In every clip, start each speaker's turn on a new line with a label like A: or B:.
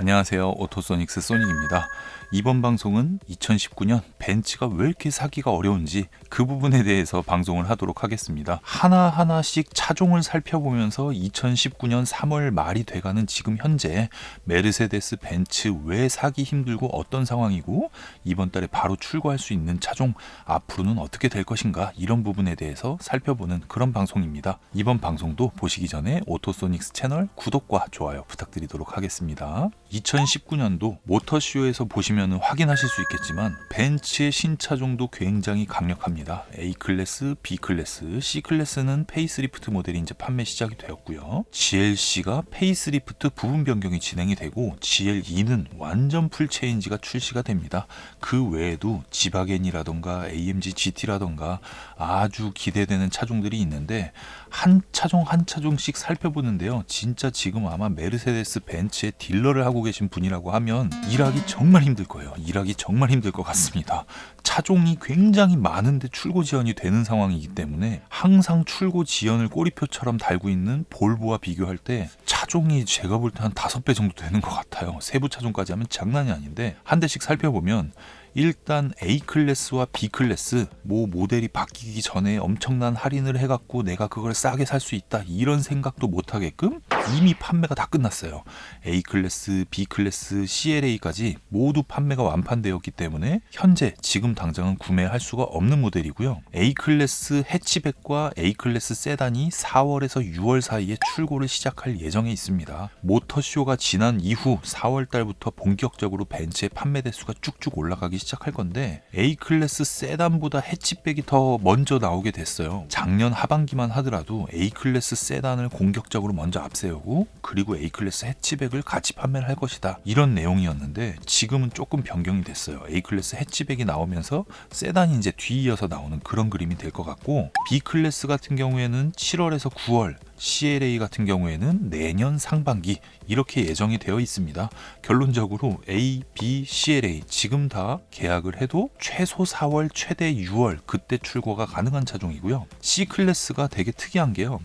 A: 안녕하세요. 오토소닉스 소닉입니다. 이번 방송은 2019년 벤츠가 왜 이렇게 사기가 어려운지 그 부분에 대해서 방송을 하도록 하겠습니다. 하나하나씩 차종을 살펴보면서 2019년 3월 말이 돼가는 지금 현재 메르세데스 벤츠 왜 사기 힘들고 어떤 상황이고 이번 달에 바로 출고할 수 있는 차종 앞으로는 어떻게 될 것인가 이런 부분에 대해서 살펴보는 그런 방송입니다. 이번 방송도 보시기 전에 오토소닉스 채널 구독과 좋아요 부탁드리도록 하겠습니다. 2019년도 모터쇼에서 보시면 확인하실 수 있겠지만 벤츠의 신차종도 굉장히 강력합니다. A클래스, B클래스, C클래스는 페이스리프트 모델이 이제 판매 시작이 되었고요. GLC가 페이스리프트 부분 변경이 진행이 되고 GLE는 완전 풀 체인지가 출시가 됩니다. 그 외에도 지바겐이라던가 AMG GT라던가 아주 기대되는 차종들이 있는데 한 차종 한 차종씩 살펴보는데요. 진짜 지금 아마 메르세데스 벤츠의 딜러를 하고 계신 분이라고 하면 일하기 정말 힘들 거예요. 일하기 정말 힘들 것 같습니다. 차종이 굉장히 많은데 출고 지연이 되는 상황이기 때문에 항상 출고 지연을 꼬리표처럼 달고 있는 볼보와 비교할 때 차종이 제가 볼 때 한 5배 정도 되는 것 같아요. 세부 차종까지 하면 장난이 아닌데 한 대씩 살펴보면 일단 A클래스와 B클래스 모델이 바뀌기 전에 엄청난 할인을 해갖고 내가 그걸 싸게 살 수 있다 이런 생각도 못하게끔 이미 판매가 다 끝났어요. A클래스, B클래스, CLA까지 모두 판매가 완판되었기 때문에 현재 지금 당장은 구매할 수가 없는 모델이고요. A클래스 해치백과 A클래스 세단이 4월에서 6월 사이에 출고를 시작할 예정에 있습니다. 모터쇼가 지난 이후 4월 달부터 본격적으로 벤츠의 판매 대수가 쭉쭉 올라가기 시작할 건데 A클래스 세단보다 해치백이 더 먼저 나오게 됐어요. 작년 하반기만 하더라도 A클래스 세단을 공격적으로 먼저 앞세우고 그리고 A클래스 해치백을 같이 판매를 할 것이다 이런 내용이었는데 지금은 조금 변경이 됐어요. A클래스 해치백이 나오면서 세단이 이제 뒤이어서 나오는 그런 그림이 될 것 같고 B클래스 같은 경우에는 7월에서 9월 CLA 같은 경우에는 내년 상반기 이렇게 예정이 되어 있습니다. 결론적으로 A, B, CLA 지금 다 계약을 해도 최소 4월 최대 6월 그때 출고가 가능한 차종이고요. C클래스가 되게 특이한 게요.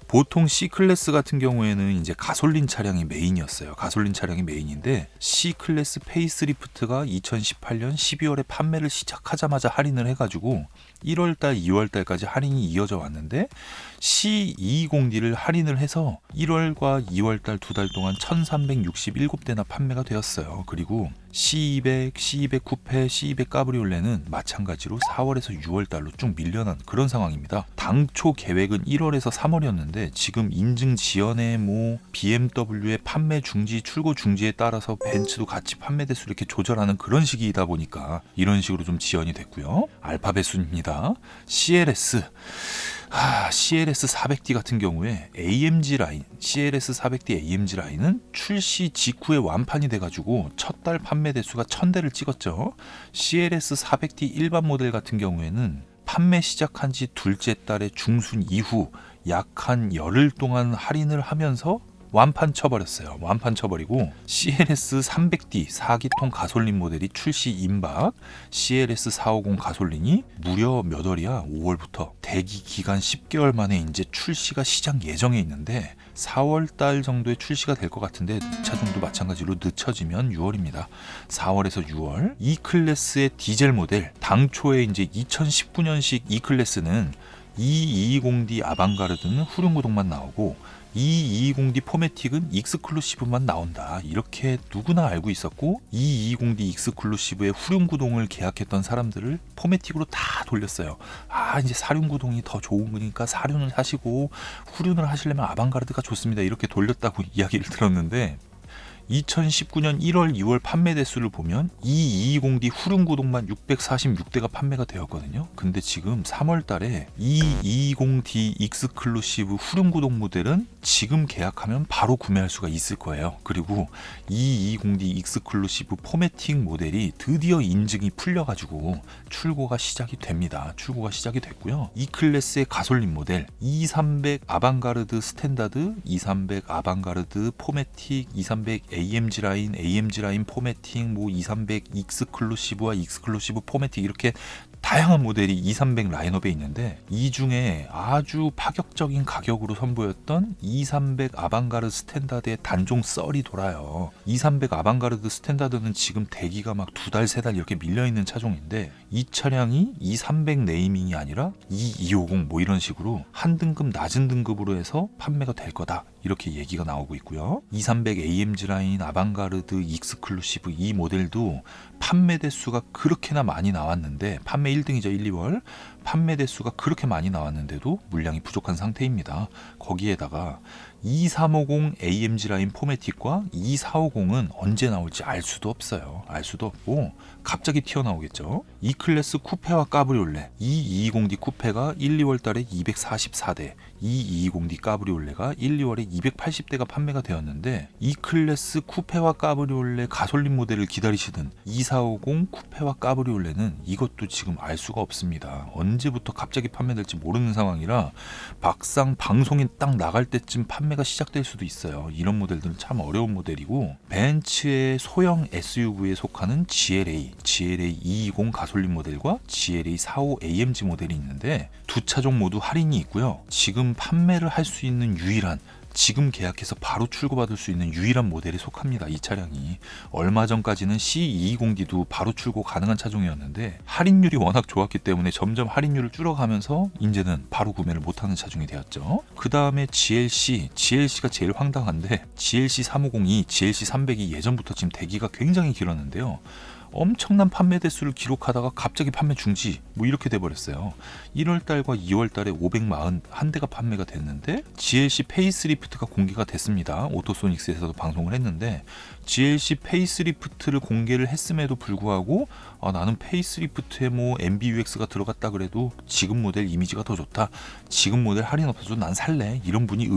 A: 보통 C클래스 같은 경우에는 이제 가솔린 차량이 메인이었어요. 가솔린 차량이 메인인데 C클래스 페이스리프트가 2018년 12월에 판매를 시작하자마자 할인을 해가지고 1월달, 2월달까지 할인이 이어져 왔는데 C220D를 할인을 해서 1월과 2월달 2달 동안 1367대나 판매가 되었어요. 그리고 C200, C200 쿠페, C200 까브리올레는 마찬가지로 4월에서 6월달로 쭉 밀려난 그런 상황입니다. 당초 계획은 1월에서 3월이었는데 지금 인증 지연에 BMW의 판매 중지, 출고 중지에 따라서 벤츠도 같이 판매 대수를 이렇게 조절하는 그런 시기이다 보니까 이런 식으로 좀 지연이 됐고요. 알파벳 순입니다. CLS CLS 400D 같은 경우에 AMG 라인, CLS 400D AMG 라인은 출시 직후에 완판이 돼가지고 첫 달 판매 대수가 1000대를 찍었죠. CLS 400D 일반 모델 같은 경우에는 판매 시작한 지 둘째 달의 중순 이후 약 한 열흘 동안 할인을 하면서 완판 쳐버렸어요. 완판 쳐버리고 CLS 300D 4기통 가솔린 모델이 출시 임박, CLS 450 가솔린이 무려 몇 월이야? 5월부터 대기 기간 10개월 만에 이제 출시가 시작 예정에 있는데 4월 달 정도에 출시가 될 것 같은데 이 차종도 마찬가지로 늦춰지면 6월입니다. 4월에서 6월. E클래스의 디젤 모델 당초에 이제 2019년식 E클래스는 E220D 아방가르드는 후륜구동만 나오고 E220D 포매틱은 익스클루시브만 나온다. 이렇게 누구나 알고 있었고 E220D 익스클루시브의 후륜구동을 계약했던 사람들을 포매틱으로 다 돌렸어요. 이제 사륜구동이 더 좋은 거니까 사륜을 사시고 후륜을 하시려면 아방가르드가 좋습니다. 이렇게 돌렸다고 이야기를 들었는데 2019년 1월, 2월 판매 대수를 보면 E220D 후륜구동만 646대가 판매가 되었거든요. 근데 지금 3월 달에 E220D 익스클루시브 후륜구동 모델은 지금 계약하면 바로 구매할 수가 있을 거예요. 그리고 E220D 익스클루시브 포매틱 모델이 드디어 인증이 풀려가지고 출고가 시작이 됩니다. 출고가 시작이 됐고요. E클래스의 가솔린 모델 E300 아방가르드 스탠다드, E300 아방가르드 포매틱, E300 AMG 라인 포매틱, E300 익스클루시브와 익스클루시브 포매틱 이렇게 다양한 모델이 200, 300 라인업에 있는데 이 중에 아주 파격적인 가격으로 선보였던 200, 300 아방가르드 스탠다드의 단종 썰이 돌아요. 200, 300 아방가르드 스탠다드는 지금 대기가 막 2달, 3달 이렇게 밀려있는 차종인데 이 차량이 200 네이밍이 아니라 2250 뭐 이런 식으로 한 등급 낮은 등급으로 해서 판매가 될 거다. 이렇게 얘기가 나오고 있고요. 200 AMG 라인, 아방가르드, 익스클루시브 이 모델도 판매 대수가 그렇게나 많이 나왔는데 판매 1등이죠. 1, 2월. 판매 대수가 그렇게 많이 나왔는데도 물량이 부족한 상태입니다. 거기에다가 2350 AMG 라인 포매틱과 2450은 언제 나올지 알 수도 없어요. 알 수도 없고 갑자기 튀어나오겠죠. E클래스 쿠페와 까브리올레, 220D 쿠페가 1, 2월 달에 244대, 220D 까브리올레가 1, 2월에 280대가 판매가 되었는데 E클래스 쿠페와 까브리올레 가솔린 모델을 기다리시던 2450 쿠페와 까브리올레는 이것도 지금 알 수가 없습니다. 언제부터 갑자기 판매될지 모르는 상황이라 막상 방송이 딱 나갈 때쯤 판매가 시작될 수도 있어요. 이런 모델들은 참 어려운 모델이고 벤츠의 소형 SUV에 속하는 GLA 220 가솔린 모델과 GLA 45 AMG 모델이 있는데 두 차종 모두 할인이 있고요. 지금 판매를 할 수 있는 유일한 지금 계약해서 바로 출고받을 수 있는 유일한 모델에 속합니다. 이 차량이 얼마 전까지는 C220D도 바로 출고 가능한 차종이었는데 할인율이 워낙 좋았기 때문에 점점 할인율을 줄어가면서 이제는 바로 구매를 못하는 차종이 되었죠. 그 다음에 GLC가 제일 황당한데 GLC 350이 GLC 300이 예전부터 지금 대기가 굉장히 길었는데요. 엄청난 판매 대수를 기록하다가 갑자기 판매 중지 뭐 이렇게 돼버렸어요. 1월달과 2월달에 541대가 판매가 됐는데 GLC 페이스리프트가 공개가 됐습니다. 오토소닉스에서도 방송을 했는데 GLC 페이스리프트를 공개를 했음에도 불구하고 나는 페이스리프트에 뭐 MBUX가 들어갔다 그래도 지금 모델 이미지가 더 좋다. 지금 모델 할인 없어도 난 살래. 이런 분이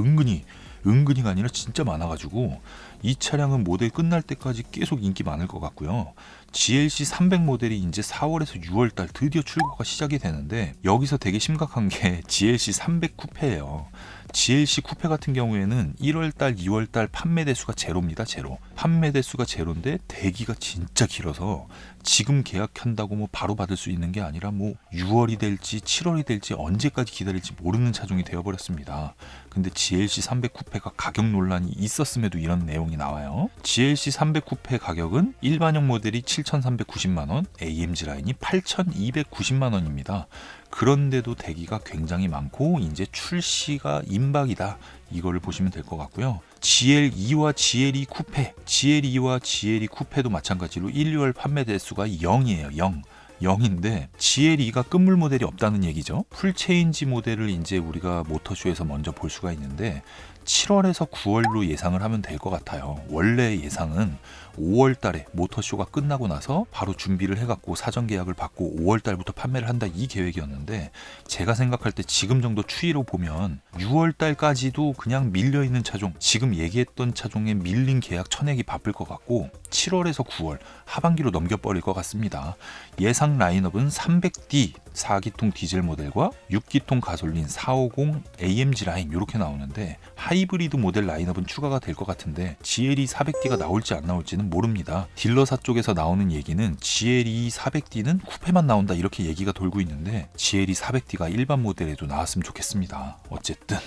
A: 은근히가 아니라 진짜 많아가지고 이 차량은 모델 끝날 때까지 계속 인기 많을 것 같고요. GLC 300 모델이 이제 4월에서 6월달 드디어 출고가 시작이 되는데 여기서 되게 심각한 게 GLC 300 쿠페예요. GLC 쿠페 같은 경우에는 1월달, 2월달 판매 대수가 제로입니다. 제로. 판매 대수가 제로인데 대기가 진짜 길어서 지금 계약한다고 뭐 바로 받을 수 있는 게 아니라 뭐 6월이 될지 7월이 될지 언제까지 기다릴지 모르는 차종이 되어버렸습니다. 근데 GLC 300 쿠페가 가격 논란이 있었음에도 이런 내용이 나와요. GLC 300 쿠페 가격은 일반형 모델이 7,390만원, AMG 라인이 8,290만원입니다. 그런데도 대기가 굉장히 많고 이제 출시가 임박이다. 이거를 보시면 될 것 같고요. GL2와 GL2 쿠페, GL2와 GL2 쿠페도 마찬가지로 1, 2월 판매 대수가 0이에요. 0인데 GL2가 끝물 모델이 없다는 얘기죠. 풀체인지 모델을 이제 우리가 모터쇼에서 먼저 볼 수가 있는데 7월에서 9월로 예상을 하면 될 것 같아요. 원래 예상은 5월 달에 모터쇼가 끝나고 나서 바로 준비를 해갖고 사전 계약을 받고 5월 달부터 판매를 한다 이 계획이었는데 제가 생각할 때 지금 정도 추이로 보면 6월 달까지도 그냥 밀려있는 차종 지금 얘기했던 차종에 밀린 계약 쳐내기 바쁠 것 같고 7월에서 9월 하반기로 넘겨버릴 것 같습니다. 예상 라인업은 300D 4기통 디젤 모델과 6기통 가솔린 450 AMG 라인 이렇게 나오는데 하이브리드 모델 라인업은 추가가 될 것 같은데 GLE 400D가 나올지 안 나올지는 모릅니다. 딜러사 쪽에서 나오는 얘기는 GLE 400D는 쿠페만 나온다 이렇게 얘기가 돌고 있는데 GLE 400D가 일반 모델에도 나왔으면 좋겠습니다. 어쨌든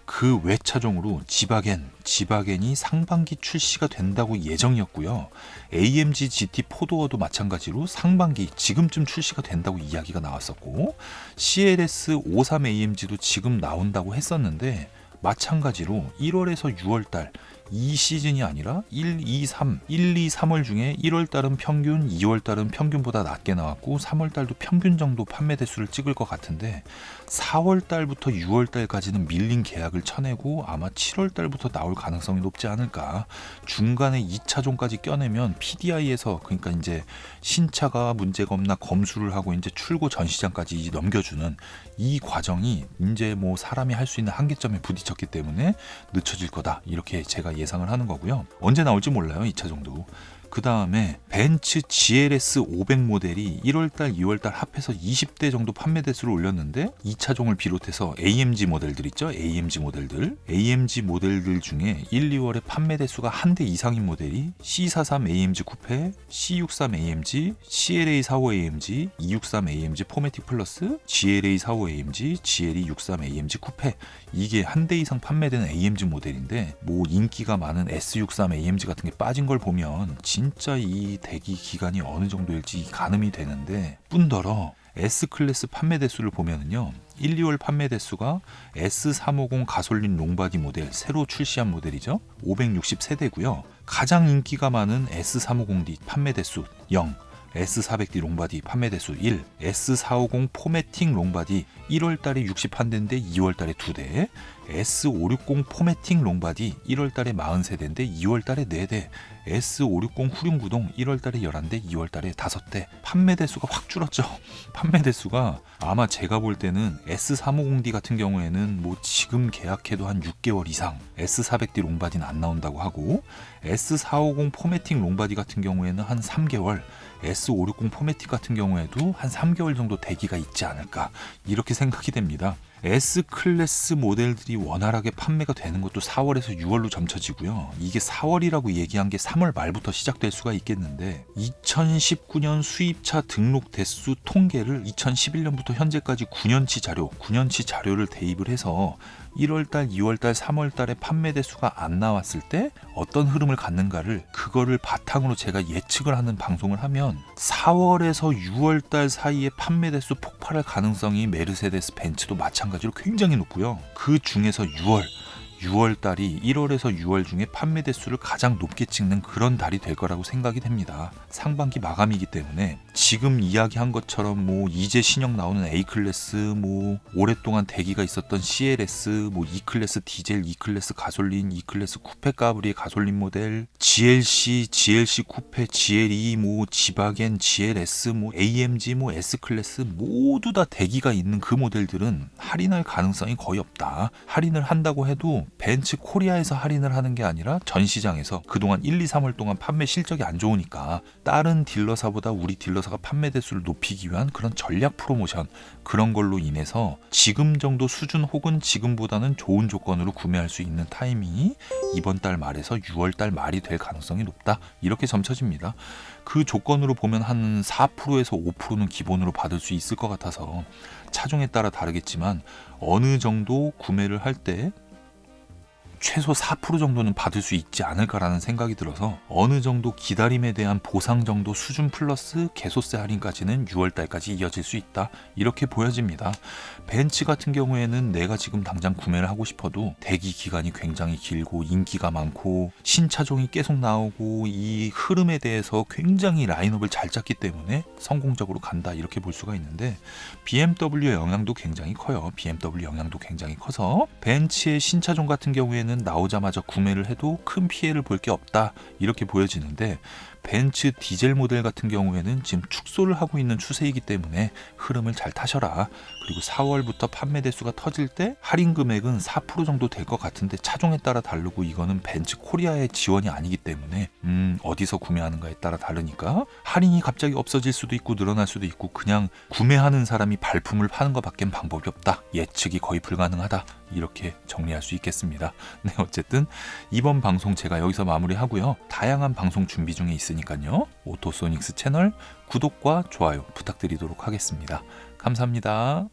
A: 그 외 차종으로 지바겐이 상반기 출시가 된다고 예정이었고요. AMG GT 4도어도 마찬가지로 상반기 지금쯤 출시가 된다고 이야기가 나왔었고 CLS 53 AMG도 지금 나온다고 했었는데 마찬가지로 1월에서 6월달 이 시즌이 아니라 1, 2, 3월 중에 1월달은 평균, 2월달은 평균보다 낮게 나왔고 3월달도 평균 정도 판매 대수를 찍을 것 같은데 4월달부터 6월달까지는 밀린 계약을 쳐내고 아마 7월달부터 나올 가능성이 높지 않을까. 중간에 2차종까지 껴내면 PDI에서 그러니까 이제 신차가 문제가 없나 검수를 하고 이제 출고 전시장까지 넘겨주는 이 과정이 이제 뭐 사람이 할 수 있는 한계점에 부딪혔기 때문에 늦춰질 거다 이렇게 제가 예상을 하는 거고요. 언제 나올지 몰라요. 2차종도. 그 다음에 벤츠 GLS 500 모델이 1월달, 2월달 합해서 20대 정도 판매 대수를 올렸는데 이 차종을 비롯해서 AMG 모델들 있죠? AMG 모델들 중에 1, 2월에 판매 대수가 한 대 이상인 모델이 C43 AMG 쿠페, C63 AMG, CLA45 AMG, 263 AMG 포매틱 플러스, GLA45 AMG, GLE63 AMG 쿠페, 이게 한 대 이상 판매되는 AMG 모델인데 뭐 인기가 많은 S63 AMG 같은 게 빠진 걸 보면 진짜 이 대기 기간이 어느 정도일지 가늠이 되는데, 뿐더러 S클래스 판매 대수를 보면은요 1, 2월 판매 대수가 S350 가솔린 롱바디 모델, 새로 출시한 모델이죠. 560세대고요. 가장 인기가 많은 S350D 판매 대수 0, S400D 롱바디 판매 대수 1, S450 포매틱 롱바디 1월달에 61대인데 2월달에 2대, S560 포매틱 롱바디 1월달에 40세대인데 2월달에 4대, S560 후륜구동 1월달에 11대, 2월달에 5대. 판매 대수가 확 줄었죠. 판매 대수가 아마 제가 볼 때는 S350D 같은 경우에는 뭐 지금 계약해도 한 6개월 이상, S400D 롱바디는 안 나온다고 하고, S450 포매틱 롱바디 같은 경우에는 한 3개월, S560 포매틱 같은 경우에도 한 3개월 정도 대기가 있지 않을까, 이렇게 생각이 됩니다. S클래스 모델들이 원활하게 판매가 되는 것도 4월에서 6월로 점쳐지고요. 이게 4월이라고 얘기한 게 3월 말부터 시작될 수가 있겠는데, 2019년 수입차 등록 대수 통계를 2011년부터 현재까지 9년치 자료를 대입을 해서 1월달, 2월달, 3월달에 판매 대수가 안 나왔을 때 어떤 흐름을 갖는가를, 그거를 바탕으로 제가 예측을 하는 방송을 하면 4월에서 6월달 사이에 판매 대수 폭발할 가능성이 메르세데스 벤츠도 마찬가지로 굉장히 높고요. 그 중에서 6월달이 1월에서 6월 중에 판매 대수를 가장 높게 찍는 그런 달이 될 거라고 생각이 됩니다. 상반기 마감이기 때문에 지금 이야기한 것처럼 뭐 이제 신형 나오는 A클래스, 뭐 오랫동안 대기가 있었던 CLS, 뭐 E클래스 디젤, E클래스 가솔린, E클래스 쿠페 까브리의 가솔린 모델, GLC 쿠페, GLE, 뭐 지바겐, GLS, 뭐 AMG, 뭐 S클래스 모두 다 대기가 있는 그 모델들은 할인할 가능성이 거의 없다. 할인을 한다고 해도 벤츠 코리아에서 할인을 하는 게 아니라 전 시장에서 그동안 1, 2, 3월 동안 판매 실적이 안 좋으니까 다른 딜러사보다 우리 딜러사가 판매 대수를 높이기 위한 그런 전략 프로모션, 그런 걸로 인해서 지금 정도 수준 혹은 지금보다는 좋은 조건으로 구매할 수 있는 타이밍이 이번 달 말에서 6월 달 말이 될 가능성이 높다, 이렇게 점쳐집니다. 그 조건으로 보면 한 4%에서 5%는 기본으로 받을 수 있을 것 같아서, 차종에 따라 다르겠지만 어느 정도 구매를 할 때 최소 4% 정도는 받을 수 있지 않을까라는 생각이 들어서, 어느 정도 기다림에 대한 보상 정도 수준 플러스 개소세 할인까지는 6월달까지 이어질 수 있다, 이렇게 보여집니다. 벤츠 같은 경우에는 내가 지금 당장 구매를 하고 싶어도 대기 기간이 굉장히 길고 인기가 많고 신차종이 계속 나오고 이 흐름에 대해서 굉장히 라인업을 잘 짰기 때문에 성공적으로 간다, 이렇게 볼 수가 있는데, BMW의 영향도 굉장히 커요. BMW 영향도 굉장히 커서 벤츠의 신차종 같은 경우에는 나오자마자 구매를 해도 큰 피해를 볼 게 없다, 이렇게 보여지는데, 벤츠 디젤 모델 같은 경우에는 지금 축소를 하고 있는 추세이기 때문에 흐름을 잘 타셔라. 그리고 4월부터 판매 대수가 터질 때 할인 금액은 4% 정도 될 것 같은데 차종에 따라 다르고, 이거는 벤츠 코리아의 지원이 아니기 때문에 어디서 구매하는가에 따라 다르니까 할인이 갑자기 없어질 수도 있고 늘어날 수도 있고, 그냥 구매하는 사람이 발품을 파는 것밖엔 방법이 없다, 예측이 거의 불가능하다, 이렇게 정리할 수 있겠습니다. 네, 어쨌든 이번 방송 제가 여기서 마무리하고요. 다양한 방송 준비 중에 있으니까요. 오토소닉스 채널 구독과 좋아요 부탁드리도록 하겠습니다. 감사합니다.